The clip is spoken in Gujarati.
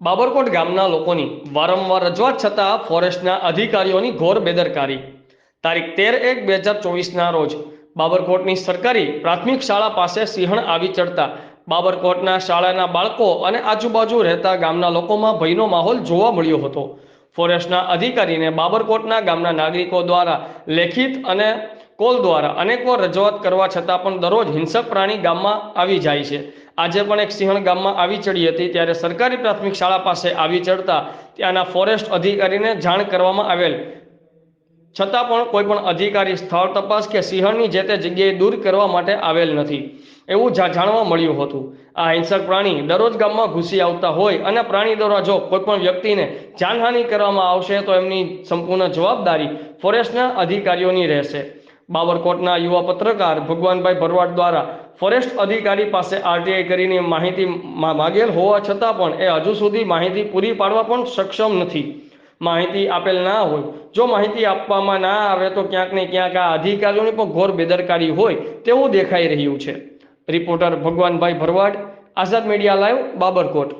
બાબરકોટ ગામના લોકોની વારંવાર રજૂઆત છતાં ફોરેસ્ટના અધિકારીઓની ઘોર બેદરકારી. તારીખ 13/1/2024ના રોજ બાબરકોટની સરકારી પ્રાથમિક શાળા પાસે સિંહણ આવી ચડતા બાબરકોટના શાળાના બાળકો અને આજુબાજુ રહેતા ગામના લોકોમાં ભયનો માહોલ જોવા મળ્યો હતો. ફોરેસ્ટના અધિકારીને બાબરકોટના ગામના નાગરિકો દ્વારા લેખિત અને કોલ દ્વારા અનેકવાર રજૂઆત કરવા છતાં પણ દરરોજ હિંસક પ્રાણી ગામમાં આવી જાય છે. આજે પણ એક સિંહણ ગામમાં આવી ચડી હતી, ત્યારે સરકારી પ્રાથમિક શાળા પાસે આવી ચડતા ત્યાંના ફોરેસ્ટ અધિકારીને જાણ કરવામાં આવેલ છતાં પણ કોઈ પણ અધિકારી સ્થળ તપાસ કે સિંહણની જે તે જગ્યાએ દૂર કરવા માટે આવેલ નથી એવું જાણવા મળ્યું હતું. આ હિંસક પ્રાણી દરરોજ ગામમાં ઘૂસી આવતા હોય અને પ્રાણી દ્વારા જો કોઈ પણ વ્યક્તિને જાનહાનિ કરવામાં આવશે તો એમની સંપૂર્ણ જવાબદારી ફોરેસ્ટના અધિકારીઓની રહેશે. બાબરકોટના યુવા પત્રકાર ભગવાનભાઈ ભરવાડ દ્વારા ફોરેસ્ટ અધિકારી પાસે આરટીઆઈ કરીને માહિતી માગેલ હોવા છતાં પણ એ હજુ સુધી માહિતી પૂરી પાડવા પણ સક્ષમ નથી. માહિતી આપેલ ના હોય, જો માહિતી આપવામાં ના આવે તો ક્યાંક ને ક્યાંક આ અધિકારીઓની પણ ઘોર બેદરકારી હોય તેવું દેખાઈ રહ્યું છે. રિપોર્ટર ભગવાનભાઈ ભરવાડ, આઝાદ મીડિયા લાઈવ, બાબરકોટ.